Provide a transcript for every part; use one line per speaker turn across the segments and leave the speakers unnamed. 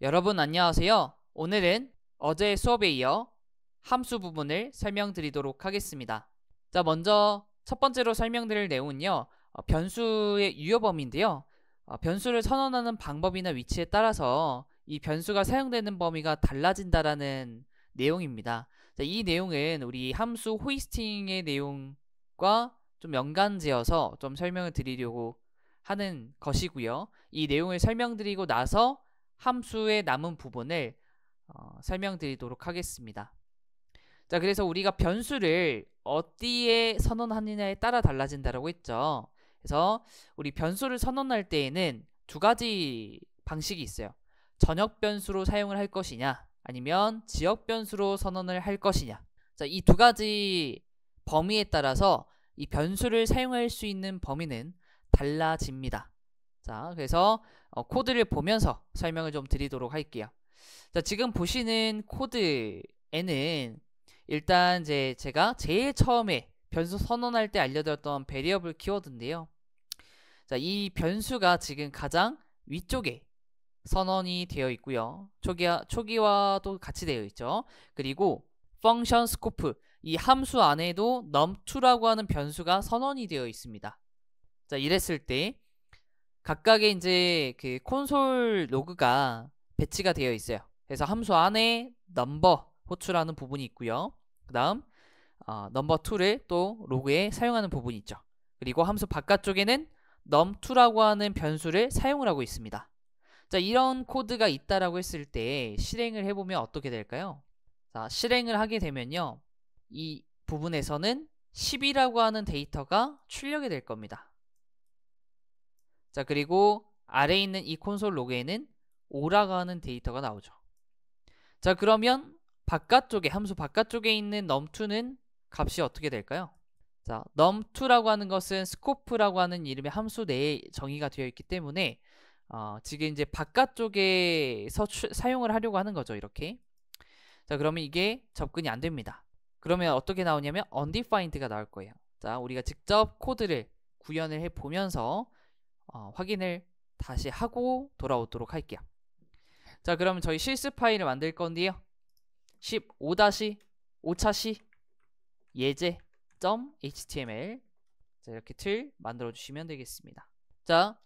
여러분 안녕하세요. 오늘은 어제 수업에 이어 함수 부분을 설명드리도록 하겠습니다. 자, 먼저 첫 번째로 설명드릴 내용은요. 변수의 유효범위인데요. 변수를 선언하는 방법이나 위치에 따라서 이 변수가 사용되는 범위가 달라진다라는 내용입니다. 자, 이 내용은 우리 함수 호이스팅의 내용과 좀 연관지어서 좀 설명을 드리려고 하는 것이고요. 이 내용을 설명드리고 나서 함수의 남은 부분을 설명드리도록 하겠습니다. 자, 그래서 우리가 변수를 어디에 선언하느냐에 따라 달라진다라고 했죠. 그래서 우리 변수를 선언할 때에는 두 가지 방식이 있어요. 전역 변수로 사용을 할 것이냐, 아니면 지역 변수로 선언을 할 것이냐. 자, 이 두 가지 범위에 따라서 이 변수를 사용할 수 있는 범위는 달라집니다. 자, 그래서 코드를 보면서 설명을 좀 드리도록 할게요. 자, 지금 보시는 코드에는 일단 제가 제일 처음에 변수 선언할 때 알려드렸던 베리어블 키워드인데요. 자, 이 변수가 지금 가장 위쪽에 선언이 되어 있고요. 초기화도 같이 되어 있죠. 그리고 펑션 스코프, 이 함수 안에도 num2라고 하는 변수가 선언이 되어 있습니다. 자, 이랬을 때 각각의 이제 그 콘솔 로그가 배치가 되어 있어요. 그래서 함수 안에 넘버 호출하는 부분이 있고요. 그 다음 넘버2를 또 로그에 사용하는 부분이 있죠. 그리고 함수 바깥쪽에는 num2라고 하는 변수를 사용을 하고 있습니다. 자, 이런 코드가 있다라고 했을 때 실행을 해보면 어떻게 될까요? 자, 실행을 하게 되면요, 이 부분에서는 10이라고 하는 데이터가 출력이 될 겁니다. 자, 그리고 아래에 있는 이 콘솔 로그에는 5라고 하는 데이터가 나오죠. 자, 그러면 바깥쪽에, 함수 바깥쪽에 있는 num2는 값이 어떻게 될까요? 자, num2라고 하는 것은 스코프라고 하는 이름의 함수 내에 정의가 되어 있기 때문에 지금 이제 바깥쪽에서 사용을 하려고 하는 거죠, 이렇게. 자, 그러면 이게 접근이 안 됩니다. 그러면 어떻게 나오냐면 undefined가 나올 거예요. 자, 우리가 직접 코드를 구현을 해 보면서 확인을 다시 하고 돌아오도록 할게요. 자, 그러면 저희 실습 파일을 만들 건데요. 15-5-5차시 예제.html, 자, 이렇게 틀 만들어 주시면 되겠습니다. 자,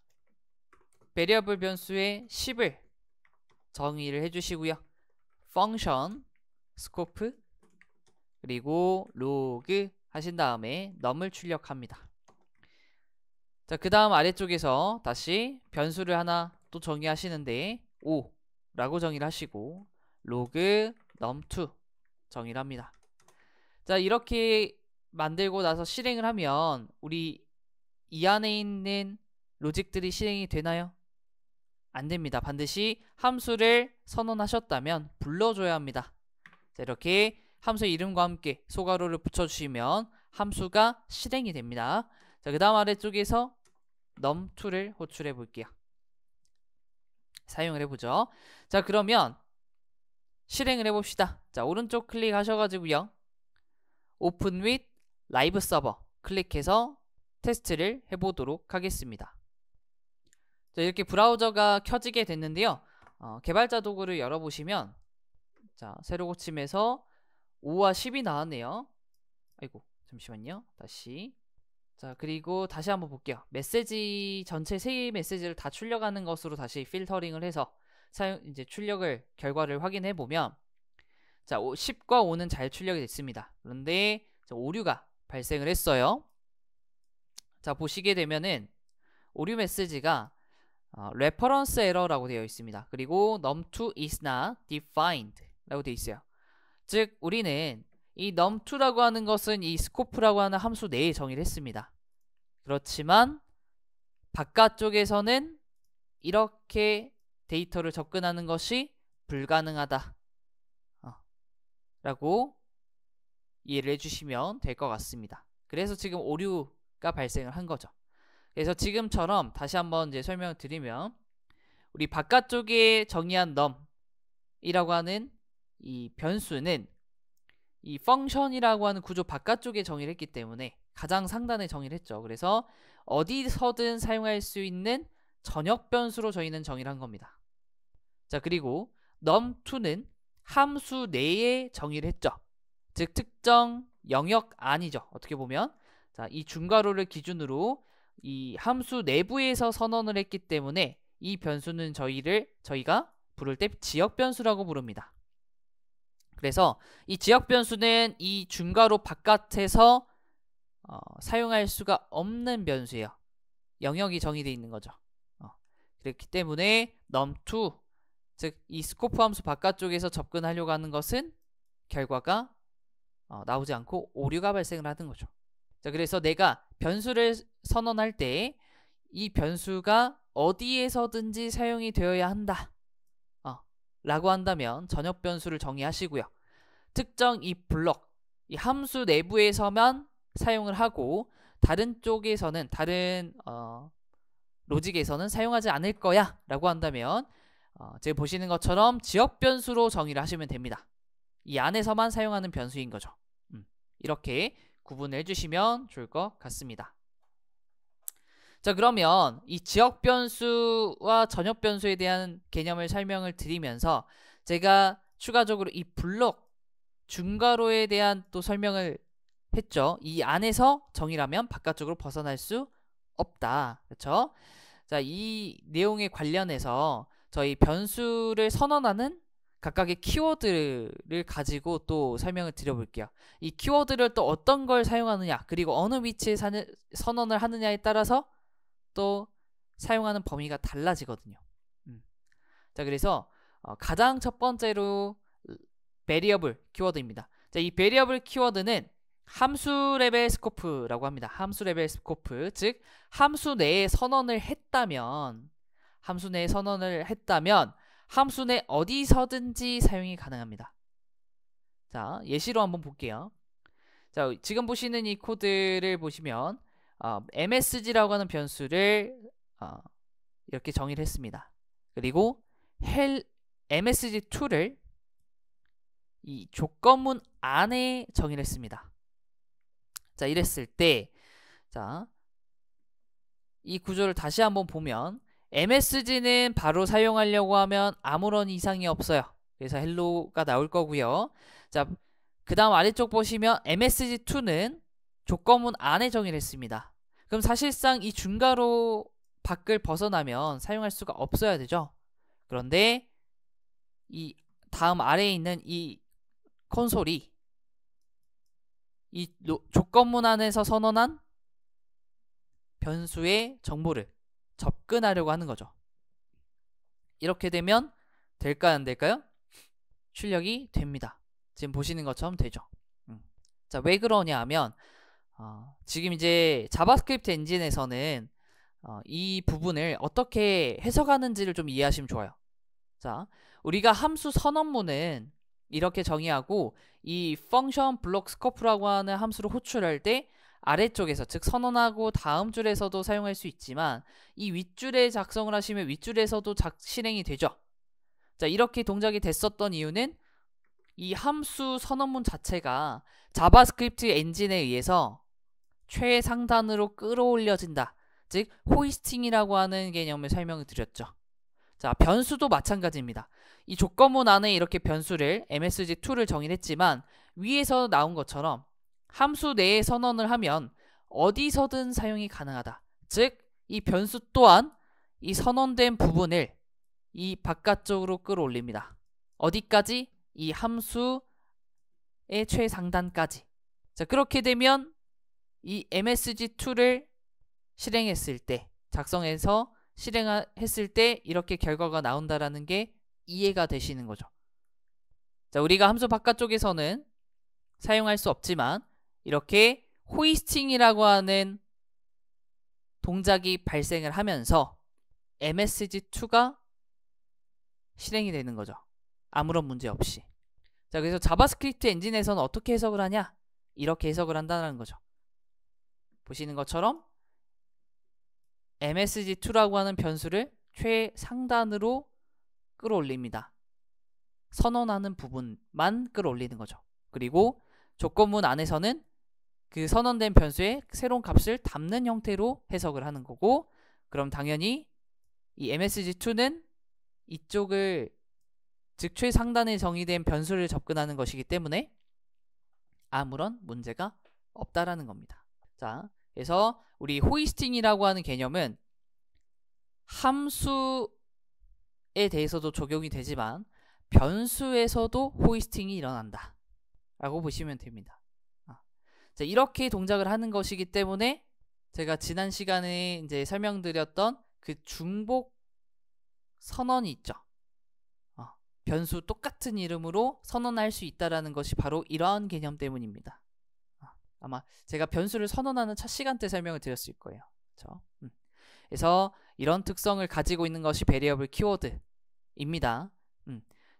베리어블 변수의 10을 정의를 해주시고요. 펑션, 스코프, 그리고 로그 하신 다음에 num을 출력합니다. 자, 그 다음 아래쪽에서 다시 변수를 하나 또 정의하시는데 5라고 정의를 하시고 로그 num2 정의를 합니다. 자, 이렇게 만들고 나서 실행을 하면 우리 이 안에 있는 로직들이 실행이 되나요? 안 됩니다. 반드시 함수를 선언하셨다면 불러줘야 합니다. 자, 이렇게 함수 이름과 함께 소괄호를 붙여주시면 함수가 실행이 됩니다. 자, 그 다음 아래쪽에서 num2를 호출해 볼게요. 사용을 해보죠. 자, 그러면 실행을 해봅시다. 자, 오른쪽 클릭하셔가지고요, Open with Live Server 클릭해서 테스트를 해보도록 하겠습니다. 자, 이렇게 브라우저가 켜지게 됐는데요. 개발자 도구를 열어보시면, 자, 새로 고침에서 5와 10이 나왔네요. 아이고, 잠시만요. 다시. 자, 그리고 다시 한번 볼게요. 메시지 전체 세 메시지를 다 출력하는 것으로 다시 필터링을 해서 이제 출력을 결과를 확인해 보면, 자, 10과 5는 잘 출력이 됐습니다. 그런데 오류가 발생을 했어요. 자, 보시게 되면은 오류 메시지가 reference error라고 되어 있습니다. 그리고 num2 is not defined 라고 되어 있어요. 즉, 우리는 이 num2라고 하는 것은 이 scope라고 하는 함수 내에 정의를 했습니다. 그렇지만 바깥쪽에서는 이렇게 데이터를 접근하는 것이 불가능하다 라고 이해를 해주시면 될 것 같습니다. 그래서 지금 오류가 발생을 한 거죠. 그래서 지금처럼 다시 한번 이제 설명을 드리면, 우리 바깥쪽에 정의한 num이라고 하는 이 변수는 이 펑션이라고 하는 구조 바깥쪽에 정의를 했기 때문에 가장 상단에 정의를 했죠. 그래서 어디서든 사용할 수 있는 전역 변수로 저희는 정의를 한 겁니다. 자, 그리고 num2는 함수 내에 정의를 했죠. 즉 특정 영역 안이죠. 어떻게 보면 자, 이 중괄호를 기준으로 이 함수 내부에서 선언을 했기 때문에 이 변수는 저희가 부를 때 지역 변수라고 부릅니다. 그래서 이 지역 변수는 이 중괄호 바깥에서 사용할 수가 없는 변수예요. 영역이 정의되어 있는 거죠. 그렇기 때문에 num2, 즉 이 스코프 함수 바깥쪽에서 접근하려고 하는 것은 결과가 나오지 않고 오류가 발생을 하는 거죠. 자, 그래서 내가 변수를 선언할 때 이 변수가 어디에서든지 사용이 되어야 한다 라고 한다면 전역 변수를 정의하시고요. 특정 이 블록, 이 함수 내부에서만 사용을 하고 다른 쪽에서는, 다른 로직에서는 사용하지 않을 거야 라고 한다면 지금 보시는 것처럼 지역 변수로 정의를 하시면 됩니다. 이 안에서만 사용하는 변수인 거죠. 이렇게 구분을 해주시면 좋을 것 같습니다. 자, 그러면 이 지역 변수와 전역 변수에 대한 개념을 설명을 드리면서 제가 추가적으로 이 블록 중괄호에 대한 또 설명을 했죠. 이 안에서 정의라면 바깥쪽으로 벗어날 수 없다. 그렇죠? 자, 이 내용에 관련해서 저희 변수를 선언하는 각각의 키워드를 가지고 또 설명을 드려볼게요. 이 키워드를 또 어떤 걸 사용하느냐, 그리고 어느 위치에 선언을 하느냐에 따라서 또 사용하는 범위가 달라지거든요. 자, 그래서 가장 첫 번째로 variable 키워드입니다. 자, 이 variable 키워드는 함수 레벨 스코프라고 합니다. 함수 레벨 스코프, 즉 함수 내에 선언을 했다면 함수 내 어디서든지 사용이 가능합니다. 자, 예시로 한번 볼게요. 자, 지금 보시는 이 코드를 보시면 MSG라고 하는 변수를 이렇게 정의를 했습니다. 그리고 MSG2를 이 조건문 안에 정의를 했습니다. 자, 이랬을 때, 자, 이 구조를 다시 한번 보면 MSG는 바로 사용하려고 하면 아무런 이상이 없어요. 그래서 헬로가 나올 거고요. 자, 그 다음 아래쪽 보시면 MSG2는 조건문 안에 정의를 했습니다. 그럼 사실상 이 중괄호 밖을 벗어나면 사용할 수가 없어야 되죠. 그런데 이 다음 아래에 있는 이 콘솔이 이 조건문 안에서 선언한 변수의 정보를 접근하려고 하는 거죠. 이렇게 되면 될까요, 안 될까요? 출력이 됩니다. 지금 보시는 것처럼 되죠. 자, 왜 그러냐 하면 지금 이제 자바스크립트 엔진에서는 이 부분을 어떻게 해석하는지를 좀 이해하시면 좋아요. 자, 우리가 함수 선언문은 이렇게 정의하고 이 펑션 블록 스코프라고 하는 함수를 호출할 때 아래쪽에서, 즉 선언하고 다음 줄에서도 사용할 수 있지만 이 윗줄에 작성을 하시면 윗줄에서도 실행이 되죠. 자, 이렇게 동작이 됐었던 이유는 이 함수 선언문 자체가 자바스크립트 엔진에 의해서 최상단으로 끌어올려진다. 즉 호이스팅이라고 하는 개념을 설명을 드렸죠. 자, 변수도 마찬가지입니다. 이 조건문 안에 이렇게 변수를 MSG2를 정의했지만 위에서 나온 것처럼 함수 내에 선언을 하면 어디서든 사용이 가능하다. 즉 이 변수 또한 이 선언된 부분을 이 바깥쪽으로 끌어올립니다. 어디까지? 이 함수의 최상단까지. 자, 그렇게 되면 이 MSG2를 실행했을 때, 작성해서 실행했을 때 이렇게 결과가 나온다라는 게 이해가 되시는 거죠. 자, 우리가 함수 바깥쪽에서는 사용할 수 없지만 이렇게 호이스팅이라고 하는 동작이 발생을 하면서 MSG2가 실행이 되는 거죠. 아무런 문제 없이. 자, 그래서 자바스크립트 엔진에서는 어떻게 해석을 하냐? 이렇게 해석을 한다는 거죠. 보시는 것처럼 MSG2라고 하는 변수를 최상단으로 끌어올립니다. 선언하는 부분만 끌어올리는 거죠. 그리고 조건문 안에서는 그 선언된 변수에 새로운 값을 담는 형태로 해석을 하는 거고, 그럼 당연히 이 MSG2는 이쪽을 즉 최상단에 정의된 변수를 접근하는 것이기 때문에 아무런 문제가 없다라는 겁니다. 자, 그래서 우리 호이스팅이라고 하는 개념은 함수에 대해서도 적용이 되지만 변수에서도 호이스팅이 일어난다 라고 보시면 됩니다. 자, 이렇게 동작을 하는 것이기 때문에 제가 지난 시간에 이제 설명드렸던 그 중복 선언이 있죠. 변수 똑같은 이름으로 선언할 수 있다라는 것이 바로 이러한 개념 때문입니다. 아마 제가 변수를 선언하는 첫 시간 때 설명을 드렸을 거예요. 그렇죠? 그래서 이런 특성을 가지고 있는 것이 베리어블 키워드입니다.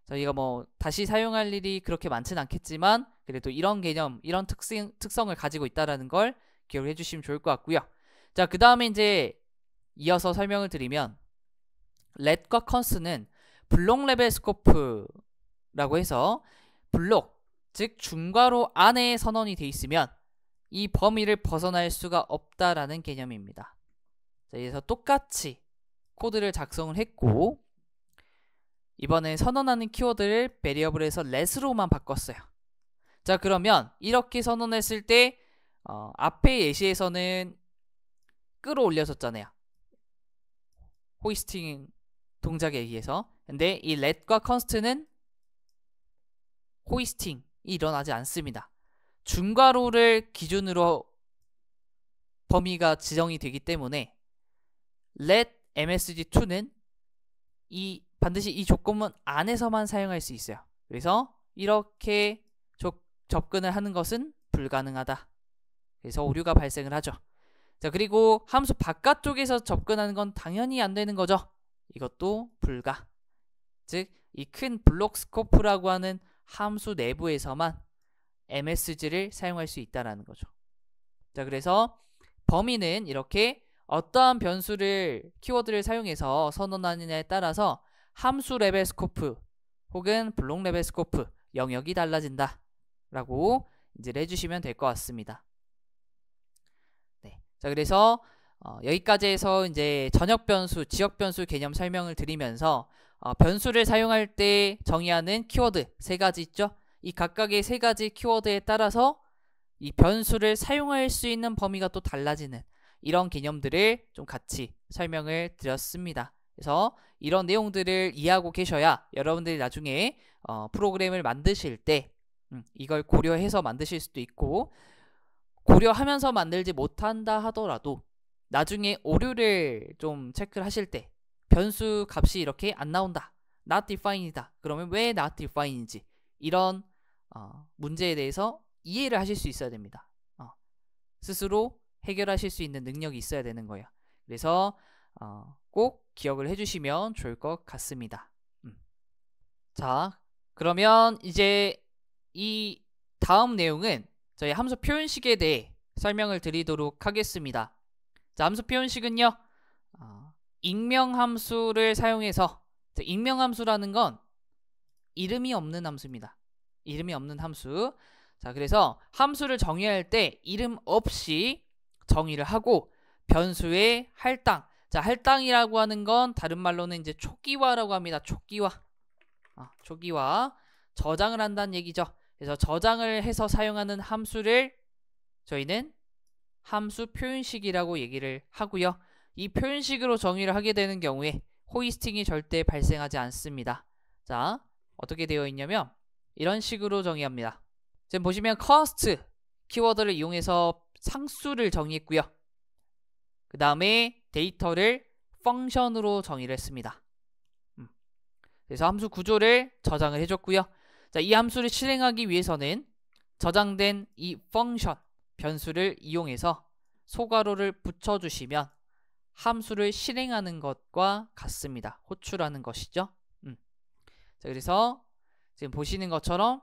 저희가 뭐 다시 사용할 일이 그렇게 많지는 않겠지만 그래도 이런 개념, 이런 특성을 가지고 있다라는 걸 기억해 주시면 좋을 것 같고요. 자, 그 다음에 이제 이어서 설명을 드리면 let과 const는 블록 레벨 스코프라고 해서 블록, 즉 중괄호 안에 선언이 돼 있으면 이 범위를 벗어날 수가 없다라는 개념입니다. 자, 그래서 똑같이 코드를 작성을 했고 이번에 선언하는 키워드를 베리어블에서 let으로만 바꿨어요. 자, 그러면 이렇게 선언했을 때 앞에 예시에서는 끌어올려졌잖아요. 호이스팅 동작에 의해서. 근데 이 let과 const는 호이스팅이 일어나지 않습니다. 중괄호를 기준으로 범위가 지정이 되기 때문에 let msg2는 반드시 이 조건문 안에서만 사용할 수 있어요. 그래서 이렇게 접근을 하는 것은 불가능하다. 그래서 오류가 발생을 하죠. 자, 그리고 함수 바깥쪽에서 접근하는 건 당연히 안 되는 거죠. 이것도 불가. 즉, 이 큰 블록 스코프라고 하는 함수 내부에서만 MSG를 사용할 수 있다라는 거죠. 자, 그래서 범위는 이렇게 어떠한 변수를 키워드를 사용해서 선언하느냐에 따라서 함수 레벨 스코프 혹은 블록 레벨 스코프 영역이 달라진다 라고 이제 해주시면 될 것 같습니다. 네. 자, 그래서 여기까지 해서 이제 전역 변수, 지역 변수 개념 설명을 드리면서 변수를 사용할 때 정의하는 키워드 3가지 있죠. 이 각각의 3가지 키워드에 따라서 이 변수를 사용할 수 있는 범위가 또 달라지는 이런 개념들을 좀 같이 설명을 드렸습니다. 그래서 이런 내용들을 이해하고 계셔야 여러분들이 나중에 프로그램을 만드실 때 이걸 고려해서 만드실 수도 있고 고려하면서 만들지 못한다 하더라도 나중에 오류를 좀 체크를 하실 때 변수 값이 이렇게 안 나온다. not define이다. 그러면 왜 not define인지 이런 문제에 대해서 이해를 하실 수 있어야 됩니다. 스스로 해결하실 수 있는 능력이 있어야 되는 거예요. 그래서 꼭 기억을 해주시면 좋을 것 같습니다. 자, 그러면 이제 이 다음 내용은 저희 함수 표현식에 대해 설명을 드리도록 하겠습니다. 자, 함수 표현식은요, 익명함수를 사용해서, 익명함수라는 건 이름이 없는 함수입니다. 이름이 없는 함수. 자, 그래서 함수를 정의할 때 이름 없이 정의를 하고 변수의 할당. 자, 할당이라고 하는 건 다른 말로는 이제 초기화라고 합니다. 초기화. 초기화. 저장을 한다는 얘기죠. 그래서 저장을 해서 사용하는 함수를 저희는 함수 표현식이라고 얘기를 하고요. 이 표현식으로 정의를 하게 되는 경우에 호이스팅이 절대 발생하지 않습니다. 자, 어떻게 되어 있냐면 이런 식으로 정의합니다. 지금 보시면 cost 키워드를 이용해서 상수를 정의했고요. 그 다음에 데이터를 펑션으로 정의를 했습니다. 그래서 함수 구조를 저장을 해줬고요. 자, 이 함수를 실행하기 위해서는 저장된 이 펑션 변수를 이용해서 소괄호를 붙여주시면 함수를 실행하는 것과 같습니다. 호출하는 것이죠. 자, 그래서 지금 보시는 것처럼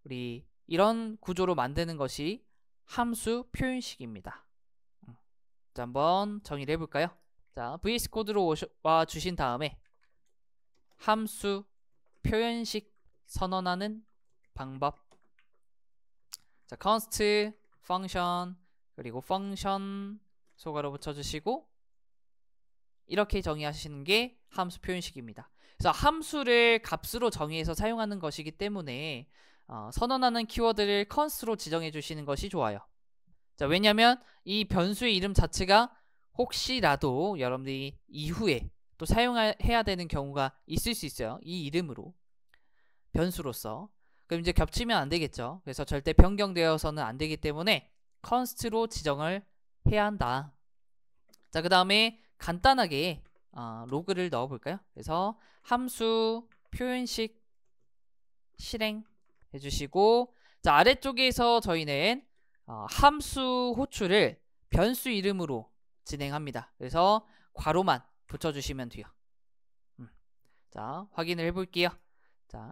우리 이런 구조로 만드는 것이 함수 표현식입니다. 자, 한번 정의를 해볼까요? 자, VS 코드로 와 주신 다음에 함수 표현식 선언하는 방법. 자, const, function, 그리고 function 소괄호 붙여주시고 이렇게 정의하시는 게 함수 표현식입니다. 그래서 함수를 값으로 정의해서 사용하는 것이기 때문에 선언하는 키워드를 const로 지정해 주시는 것이 좋아요. 자, 왜냐면 이 변수의 이름 자체가 혹시라도 여러분들이 이후에 또 사용해야 되는 경우가 있을 수 있어요. 이 이름으로 변수로서. 그럼 이제 겹치면 안 되겠죠. 그래서 절대 변경되어서는 안 되기 때문에 const로 지정을 해야 한다. 자, 그 다음에 간단하게 로그를 넣어 볼까요? 그래서 함수 표현식 실행 해주시고, 자, 아래쪽에서 저희는 함수 호출을 변수 이름으로 진행합니다. 그래서 괄호만 붙여주시면 돼요. 자, 확인을 해볼게요. 자,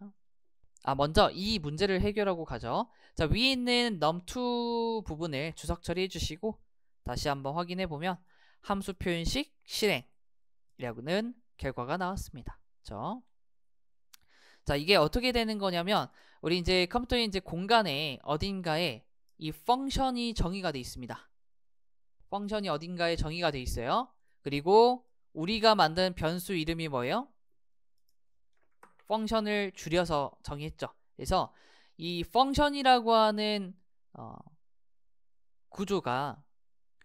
먼저 이 문제를 해결하고 가죠. 자, 위에 있는 num2 부분을 주석 처리해 주시고 다시 한번 확인해 보면 함수 표현식 실행이라고는 결과가 나왔습니다. 그렇죠? 자, 이게 어떻게 되는 거냐면 우리 이제 컴퓨터의 이제 공간에 어딘가에 이 펑션이 정의가 되어 있습니다. 펑션이 어딘가에 정의가 되어 있어요. 그리고 우리가 만든 변수 이름이 뭐예요? 펑션을 줄여서 정의했죠. 그래서 이 펑션이라고 하는 구조가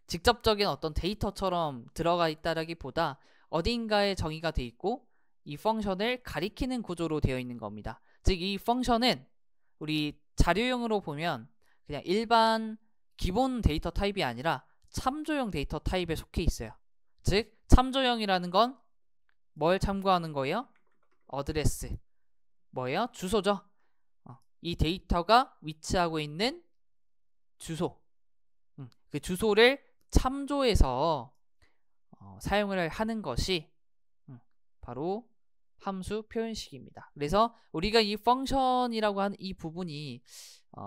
직접적인 어떤 데이터처럼 들어가 있다라기보다 어딘가에 정의가 되어 있고 이 펑션을 가리키는 구조로 되어 있는 겁니다. 즉, 이 펑션은 우리 자료용으로 보면 그냥 일반 기본 데이터 타입이 아니라 참조형 데이터 타입에 속해 있어요. 즉, 참조형이라는 건 뭘 참고하는 거예요? 어드레스. 뭐예요? 주소죠. 이 데이터가 위치하고 있는 주소. 그 주소를 참조해서 사용을 하는 것이 바로 함수 표현식입니다. 그래서 우리가 이 펑션이라고 하는 이 부분이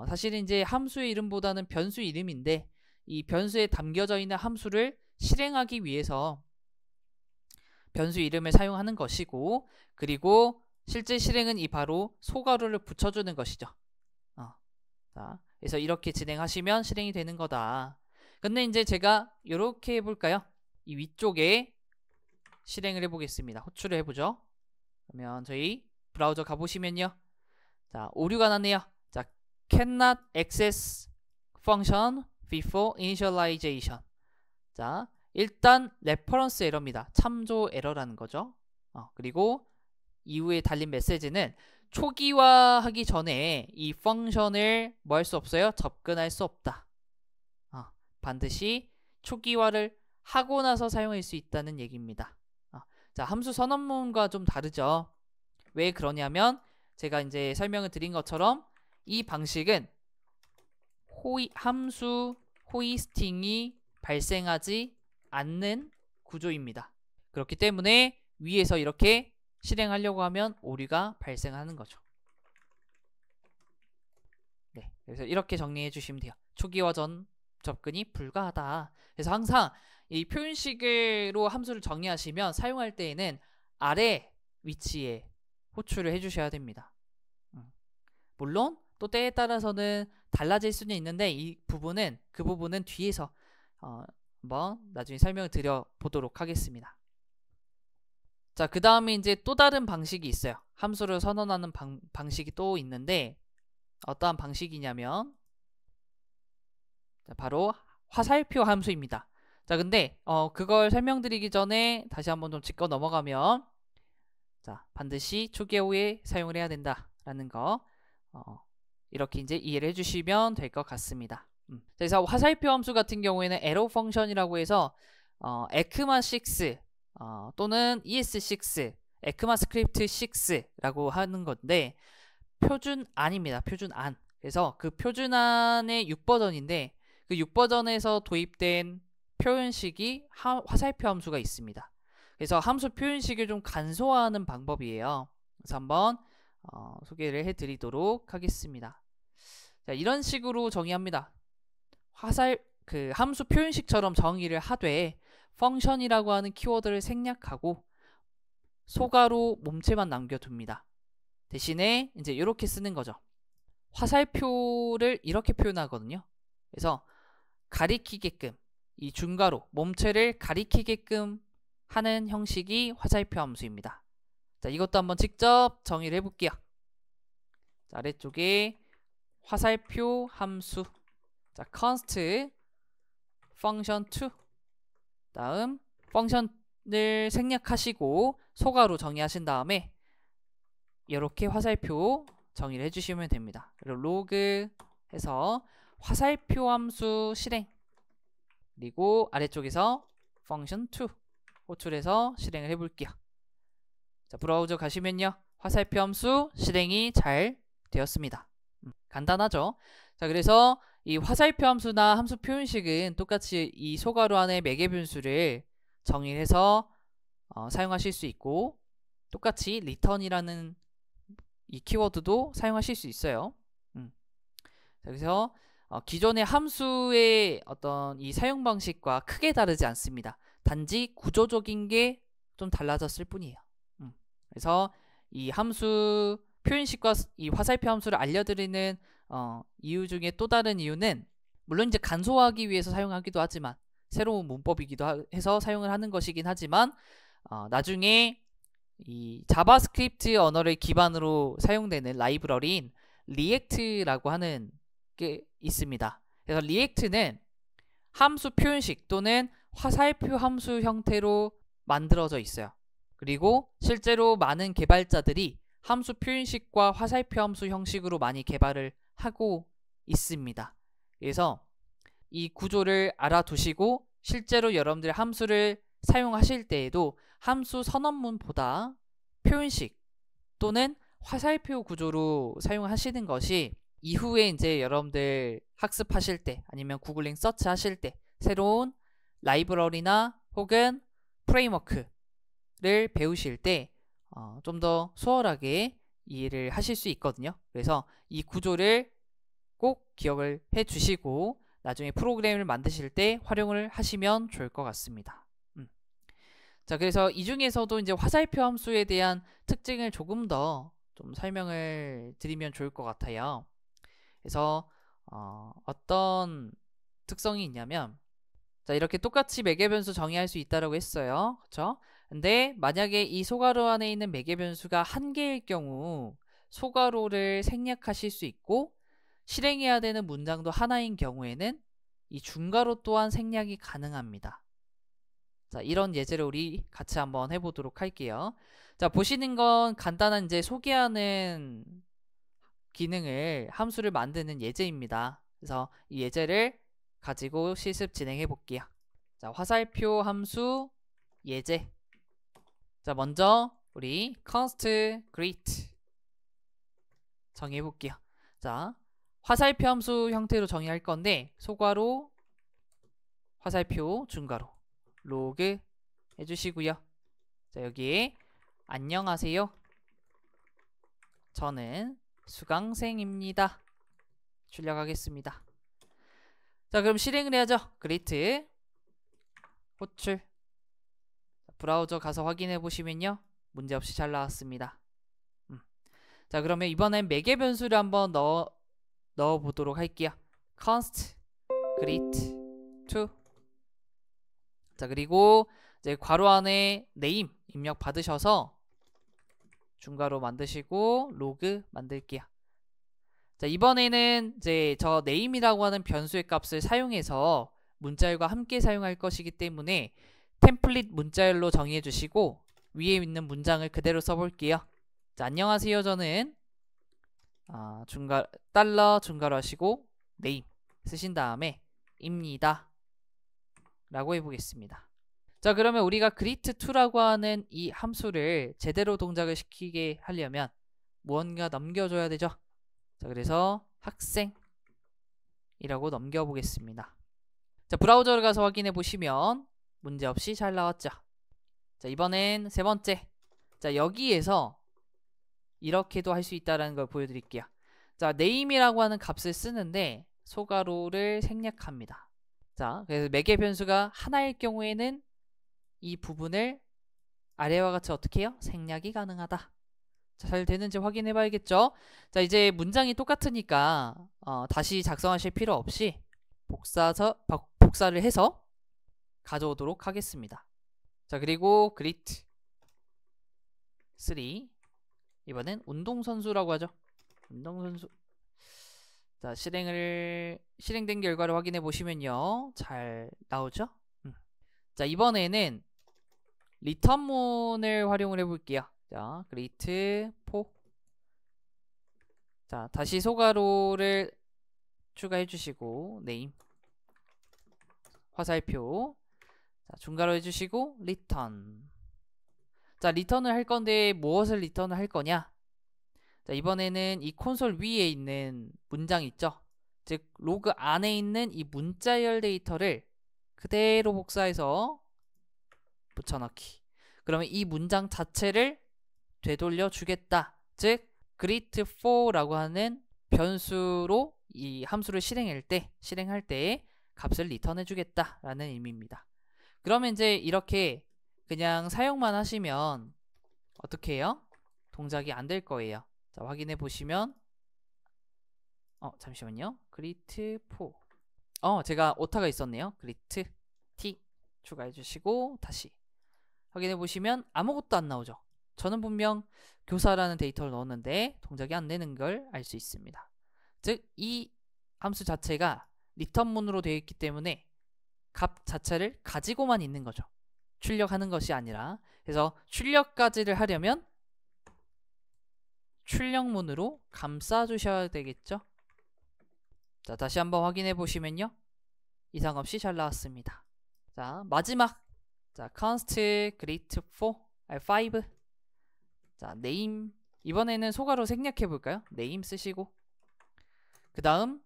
사실은 이제 함수의 이름보다는 변수 이름인데 이 변수에 담겨져 있는 함수를 실행하기 위해서 변수 이름을 사용하는 것이고, 그리고 실제 실행은 이 바로 소괄호를 붙여주는 것이죠. 자, 그래서 이렇게 진행하시면 실행이 되는 거다. 근데 이제 제가 이렇게 해볼까요? 이 위쪽에 실행을 해보겠습니다. 호출을 해보죠. 그러면 저희 브라우저 가보시면요. 자, 오류가 났네요. 자, cannot access function before initialization. 자, 일단 레퍼런스 에러입니다. 참조 에러라는 거죠. 그리고 이후에 달린 메시지는 초기화하기 전에 이 펑션을 뭐 할 수 없어요? 접근할 수 없다. 반드시 초기화를 하고 나서 사용할 수 있다는 얘기입니다. 자, 함수 선언문과 좀 다르죠. 왜 그러냐면 제가 이제 설명을 드린 것처럼 이 방식은 함수 호이스팅이 발생하지 않는 구조입니다. 그렇기 때문에 위에서 이렇게 실행하려고 하면 오류가 발생하는 거죠. 네, 그래서 이렇게 정리해 주시면 돼요. 초기화 전 접근이 불가하다. 그래서 항상 이 표현식으로 함수를 정의하시면 사용할 때에는 아래 위치에 호출을 해주셔야 됩니다. 물론 또 때에 따라서는 달라질 수는 있는데 그 부분은 뒤에서 한번 나중에 설명을 드려보도록 하겠습니다. 자, 그 다음에 이제 또 다른 방식이 있어요. 함수를 선언하는 방식이 또 있는데 어떠한 방식이냐면 바로 화살표 함수입니다. 자, 근데 그걸 설명드리기 전에 다시 한번 좀 짚고 넘어가면, 자, 반드시 초기화에 사용을 해야 된다라는 거 이렇게 이제 이해를 해주시면 될 것 같습니다. 그래서 화살표 함수 같은 경우에는 arrow 펑션이라고 해서 ECMA6 또는 ES6, ECMAScript 6라고 하는 건데 표준안입니다. 표준안. 그래서 그 표준안의 6버전인데 그 6버전에서 도입된 표현식이 화살표 함수가 있습니다. 그래서 함수 표현식을 좀 간소화하는 방법이에요. 그래서 한번 소개를 해드리도록 하겠습니다. 자, 이런 식으로 정의합니다. 함수 표현식처럼 정의를 하되 펑션이라고 하는 키워드를 생략하고 소괄호 몸체만 남겨둡니다. 대신에 이제 이렇게 쓰는 거죠. 화살표를 이렇게 표현하거든요. 그래서 가리키게끔 이 중괄호 몸체를 가리키게끔 하는 형식이 화살표 함수입니다. 자, 이것도 한번 직접 정의를 해볼게요. 자, 아래쪽에 화살표 함수. 자, const function2. 다음 펑션을 생략하시고 소가로 정의하신 다음에 이렇게 화살표 정의를 해주시면 됩니다. 그리고 로그 해서 화살표 함수 실행, 그리고 아래쪽에서 function2 호출해서 실행을 해볼게요. 자, 브라우저 가시면요, 화살표 함수 실행이 잘 되었습니다. 간단하죠? 자, 그래서 이 화살표 함수나 함수 표현식은 똑같이 이 소가로 안에 매개 변수를 정의해서 사용하실 수 있고, 똑같이 return이라는 이 키워드도 사용하실 수 있어요. 자, 그래서 기존의 함수의 어떤 이 사용 방식과 크게 다르지 않습니다. 단지 구조적인 게 좀 달라졌을 뿐이에요. 그래서 이 함수 표현식과 이 화살표 함수를 알려드리는 이유 중에 또 다른 이유는, 물론 이제 간소화하기 위해서 사용하기도 하지만, 새로운 문법이기도 해서 사용을 하는 것이긴 하지만, 나중에 이 자바스크립트 언어를 기반으로 사용되는 라이브러리인 리액트라고 하는 게 있습니다. 그래서 리액트는 함수 표현식 또는 화살표 함수 형태로 만들어져 있어요. 그리고 실제로 많은 개발자들이 함수 표현식과 화살표 함수 형식으로 많이 개발을 하고 있습니다. 그래서 이 구조를 알아두시고 실제로 여러분들 함수를 사용하실 때에도 함수 선언문보다 표현식 또는 화살표 구조로 사용하시는 것이 이후에 이제 여러분들 학습하실 때 아니면 구글링 서치 하실 때 새로운 라이브러리나 혹은 프레임워크를 배우실 때 좀 더 수월하게 이해를 하실 수 있거든요. 그래서 이 구조를 꼭 기억을 해 주시고 나중에 프로그램을 만드실 때 활용을 하시면 좋을 것 같습니다. 자, 그래서 이 중에서도 이제 화살표 함수에 대한 특징을 조금 더 좀 설명을 드리면 좋을 것 같아요. 그래서 어떤 특성이 있냐면, 자, 이렇게 똑같이 매개 변수 정의할 수 있다라고 했어요. 그렇죠? 근데 만약에 이 소괄호 안에 있는 매개 변수가 한 개일 경우 소괄호를 생략하실 수 있고, 실행해야 되는 문장도 하나인 경우에는 이 중괄호 또한 생략이 가능합니다. 자, 이런 예제를 우리 같이 한번 해보도록 할게요. 자, 보시는 건 간단한 이제 소개하는 기능을, 함수를 만드는 예제입니다. 그래서 이 예제를 가지고 실습 진행해 볼게요. 자, 화살표 함수 예제. 자, 먼저 우리 const greet 정의해 볼게요. 자, 화살표 함수 형태로 정의할 건데 소괄호, 화살표, 중괄호, 로그 해주시고요. 자, 여기에 안녕하세요, 저는 수강생입니다 출력하겠습니다. 자, 그럼 실행을 해야죠. greet 호출. 브라우저 가서 확인해 보시면요, 문제없이 잘 나왔습니다. 자, 그러면 이번엔 매개 변수를 한번 넣어 보도록 할게요. const greet to. 자, 그리고 이제 괄호 안에 name 입력 받으셔서 중괄호 만드시고 로그 만들게요. 자, 이번에는 이제 저 name이라고 하는 변수의 값을 사용해서 문자열과 함께 사용할 것이기 때문에 템플릿 문자열로 정의해 주시고 위에 있는 문장을 그대로 써볼게요. 자, 안녕하세요, 저는 달러 중괄호 하시고 name 쓰신 다음에 입니다 라고 해보겠습니다. 자, 그러면 우리가 greet2라고 하는 이 함수를 제대로 동작을 시키게 하려면 무언가 넘겨줘야 되죠. 자, 그래서 학생이라고 넘겨보겠습니다. 자, 브라우저를 가서 확인해 보시면 문제없이 잘 나왔죠. 자, 이번엔 세 번째. 자, 여기에서 이렇게도 할 수 있다는 걸 보여드릴게요. 자, name이라고 하는 값을 쓰는데 소괄호를 생략합니다. 자, 그래서 매개 변수가 하나일 경우에는 이 부분을 아래와 같이 어떻게 해요? 생략이 가능하다. 자, 잘 되는지 확인해 봐야겠죠. 자, 이제 문장이 똑같으니까 다시 작성하실 필요 없이 복사를 해서 가져오도록 하겠습니다. 자, 그리고 greet 3. 이번엔 운동선수라고 하죠. 운동선수. 자, 실행된 결과를 확인해 보시면요, 잘 나오죠? 자, 이번에는 리턴문을 활용을 해볼게요. 자, greet 4. 자, 다시 소가로를 추가해 주시고 name 화살표. 자, 중괄호 해주시고 return. 자, 리턴을 할 건데 무엇을 리턴을 할 거냐? 자, 이번에는 이 콘솔 위에 있는 문장 있죠? 즉 로그 안에 있는 이 문자열 데이터를 그대로 복사해서 붙여넣기. 그러면 이 문장 자체를 되돌려 주겠다. 즉 greet4라고 하는 변수로 이 함수를 실행할 때 값을 리턴해 주겠다 라는 의미입니다. 그러면 이제 이렇게 그냥 사용만 하시면 어떻게 해요? 동작이 안 될 거예요. 자, 확인해 보시면 잠시만요. greet4. 제가 오타가 있었네요. greet t 추가해 주시고 다시 확인해 보시면 아무것도 안 나오죠. 저는 분명 교사라는 데이터를 넣었는데 동작이 안 되는 걸 알 수 있습니다. 즉 이 함수 자체가 리턴문으로 되어 있기 때문에 값 자체를 가지고만 있는 거죠. 출력하는 것이 아니라. 그래서 출력까지를 하려면 출력문으로 감싸 주셔야 되겠죠. 자, 다시 한번 확인해 보시면요, 이상 없이 잘 나왔습니다. 자, 마지막. 자, const greet4 5. 자, name. 이번에는 소가로 생략해 볼까요? name 쓰시고 그 다음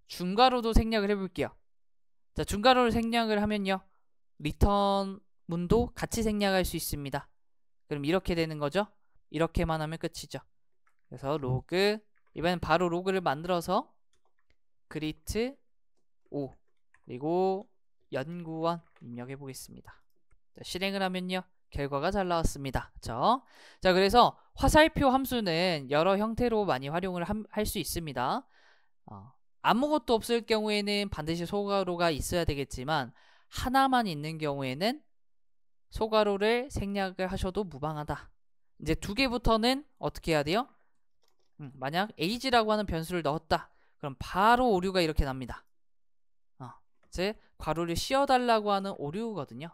중괄호도 생략을 해볼게요. 자, 중괄호를 생략을 하면요, 리턴 문도 같이 생략할 수 있습니다. 그럼 이렇게 되는 거죠. 이렇게만 하면 끝이죠. 그래서 로그, 이번엔 바로 로그를 만들어서 greet 5 그리고 연구원 입력해 보겠습니다. 자, 실행을 하면요, 결과가 잘 나왔습니다. 그쵸? 자, 그래서 화살표 함수는 여러 형태로 많이 활용을 할 수 있습니다. 아무것도 없을 경우에는 반드시 소괄호가 있어야 되겠지만 하나만 있는 경우에는 소괄호를 생략을 하셔도 무방하다. 이제 두 개부터는 어떻게 해야 돼요? 만약 age라고 하는 변수를 넣었다. 그럼 바로 오류가 이렇게 납니다. 즉 괄호를 씌워달라고 하는 오류거든요.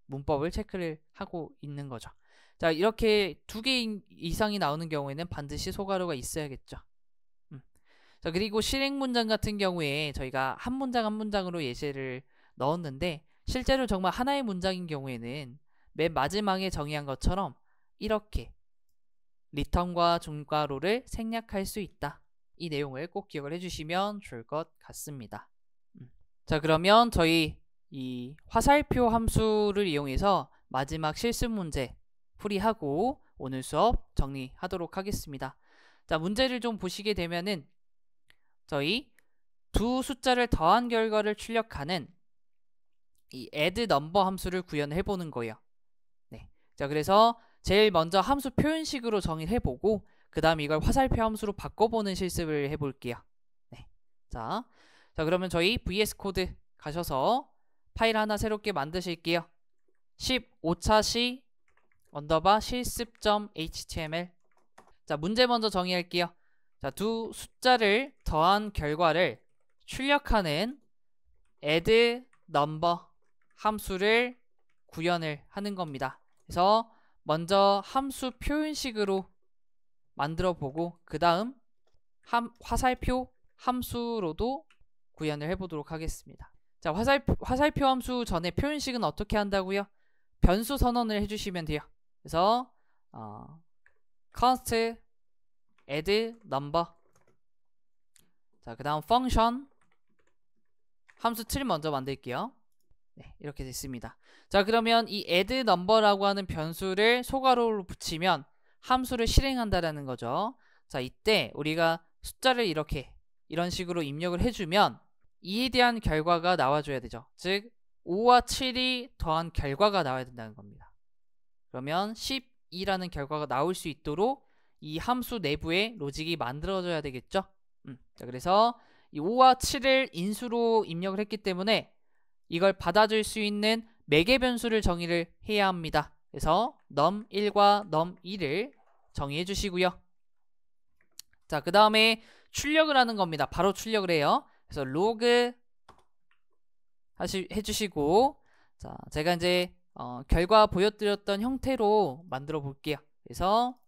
문법을 체크를 하고 있는 거죠. 자, 이렇게 두 개 이상이 나오는 경우에는 반드시 소괄호가 있어야겠죠. 자, 그리고 실행 문장 같은 경우에 저희가 한 문장 한 문장으로 예시를 넣었는데 실제로 정말 하나의 문장인 경우에는 맨 마지막에 정의한 것처럼 이렇게 리턴과 중괄호를 생략할 수 있다. 이 내용을 꼭 기억을 해주시면 좋을 것 같습니다. 자, 그러면 저희 이 화살표 함수를 이용해서 마지막 실습 문제 풀이하고 오늘 수업 정리하도록 하겠습니다. 자, 문제를 좀 보시게 되면은 저희 두 숫자를 더한 결과를 출력하는 이 add number 함수를 구현해 보는 거예요. 네. 자, 그래서 제일 먼저 함수 표현식으로 정의를 해보고 그 다음 이걸 화살표 함수로 바꿔보는 실습을 해볼게요. 네. 자, 그러면 저희 VS 코드 가셔서 파일 하나 새롭게 만드실게요. 15차시 _ 실습.html. 자, 문제 먼저 정의할게요. 자, 두 숫자를 더한 결과를 출력하는 add number 함수를 구현을 하는 겁니다. 그래서 먼저 함수 표현식으로 만들어 보고 그 다음 화살표 함수로도 구현을 해보도록 하겠습니다. 자, 화살표 함수 전에 표현식은 어떻게 한다고요? 변수 선언을 해주시면 돼요. 그래서 const add number. 자, 그 다음 function 함수 틀 먼저 만들게요. 네, 이렇게 됐습니다. 자, 그러면 이 add number라고 하는 변수를 소괄호로 붙이면 함수를 실행한다라는 거죠. 자, 이때 우리가 숫자를 이런 식으로 입력을 해주면 이에 대한 결과가 나와줘야 되죠. 즉 5와 7이 더한 결과가 나와야 된다는 겁니다. 그러면 12라는 결과가 나올 수 있도록 이 함수 내부에 로직이 만들어져야 되겠죠. 자, 그래서 이 5와 7을 인수로 입력을 했기 때문에 이걸 받아줄 수 있는 매개 변수를 정의를 해야 합니다. 그래서 num1과 num2를 정의해 주시고요. 자, 그 다음에 출력을 하는 겁니다. 바로 출력을 해요. 그래서 log 해주시고, 자, 제가 이제 결과 보여드렸던 형태로 만들어 볼게요. 그래서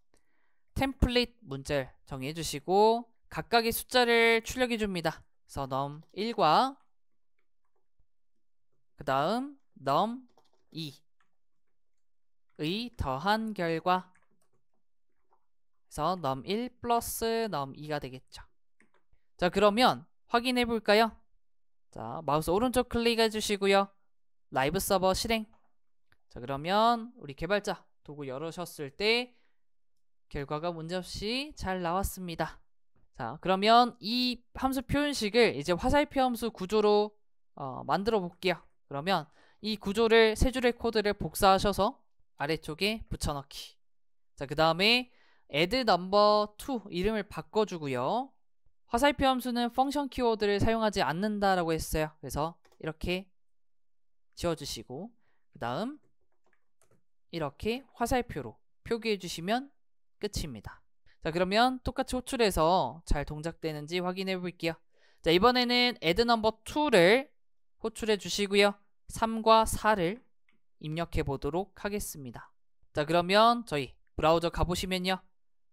템플릿 문자를 정의해 주시고 각각의 숫자를 출력해 줍니다. 그래서 num1과 그 다음 num2의 더한 결과, 그래서 num1 플러스 num2가 되겠죠. 자, 그러면 확인해 볼까요? 자, 마우스 오른쪽 클릭해 주시고요. 라이브 서버 실행. 자, 그러면 우리 개발자 도구 열으셨을 때 결과가 문제없이 잘 나왔습니다. 자, 그러면 이 함수 표현식을 이제 화살표 함수 구조로 만들어 볼게요. 그러면 이 구조를 세 줄의 코드를 복사하셔서 아래쪽에 붙여넣기. 자, 그 다음에 add number 2 이름을 바꿔주고요. 화살표 함수는 펑션 키워드를 사용하지 않는다라고 했어요. 그래서 이렇게 지워주시고 그 다음 이렇게 화살표로 표기해 주시면 끝입니다. 자, 그러면 똑같이 호출해서 잘 동작되는지 확인해 볼게요. 자, 이번에는 add number 2를 호출해 주시고요. 3과 4를 입력해 보도록 하겠습니다. 자, 그러면 저희 브라우저 가보시면요.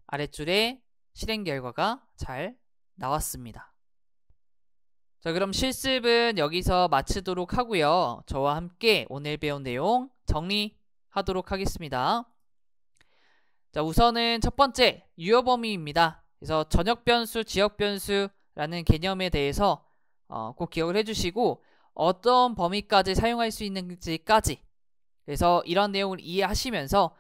아랫줄에 실행 결과가 잘 나왔습니다. 자, 그럼 실습은 여기서 마치도록 하고요. 저와 함께 오늘 배운 내용 정리하도록 하겠습니다. 자, 우선은 첫 번째 유효 범위입니다. 그래서 전역 변수, 지역 변수라는 개념에 대해서 꼭 기억을 해주시고 어떤 범위까지 사용할 수 있는지까지, 그래서 이런 내용을 이해하시면서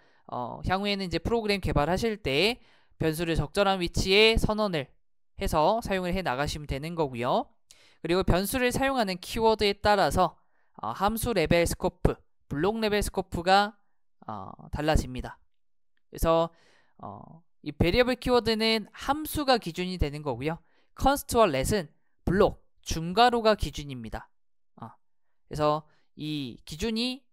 향후에는 이제 프로그램 개발하실 때 변수를 적절한 위치에 선언을 해서 사용을 해 나가시면 되는 거고요. 그리고 변수를 사용하는 키워드에 따라서 함수 레벨 스코프, 블록 레벨 스코프가 달라집니다. 그래서 이 베리어블 키워드는 함수가 기준이 되는 거고요. const와 let은 블록, 중괄호가 기준입니다. 그래서 이 기준이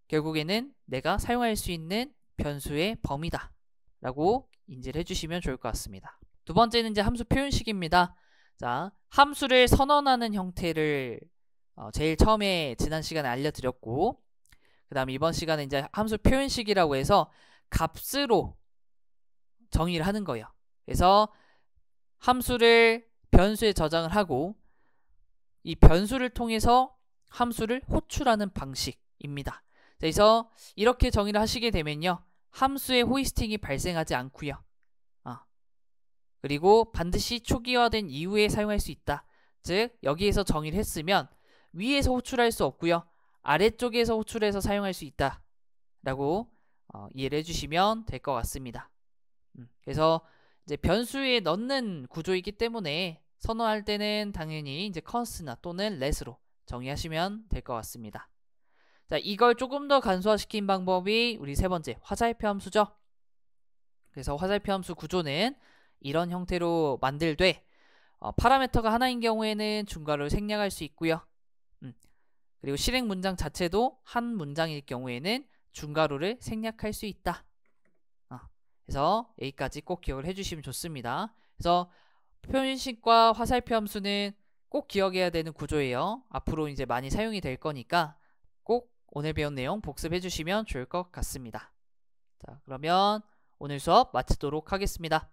결국에는 내가 사용할 수 있는 변수의 범위다 라고 인지를 해주시면 좋을 것 같습니다. 두 번째는 이제 함수 표현식입니다. 자, 함수를 선언하는 형태를 제일 처음에 지난 시간에 알려드렸고, 그 다음 이번 시간에 이제 함수 표현식이라고 해서 값으로 정의를 하는 거예요. 그래서 함수를 변수에 저장을 하고 이 변수를 통해서 함수를 호출하는 방식입니다. 그래서 이렇게 정의를 하시게 되면요, 함수의 호이스팅이 발생하지 않고요. 그리고 반드시 초기화된 이후에 사용할 수 있다. 즉 여기에서 정의를 했으면 위에서 호출할 수 없고요, 아래쪽에서 호출해서 사용할 수 있다 라고 이해를 해주시면 될 것 같습니다. 그래서 이제 변수에 넣는 구조이기 때문에 선언할 때는 당연히 이제 const나 또는 let으로 정의하시면 될 것 같습니다. 자, 이걸 조금 더 간소화시킨 방법이 우리 세 번째 화살표 함수죠. 그래서 화살표 함수 구조는 이런 형태로 만들되 파라미터가 하나인 경우에는 중괄호를 생략할 수 있고요. 그리고 실행 문장 자체도 한 문장일 경우에는 중괄호를 생략할 수 있다. 그래서 여기까지 꼭 기억을 해주시면 좋습니다. 그래서 표현식과 화살표 함수는 꼭 기억해야 되는 구조예요. 앞으로 이제 많이 사용이 될 거니까 꼭 오늘 배운 내용 복습해 주시면 좋을 것 같습니다. 자, 그러면 오늘 수업 마치도록 하겠습니다.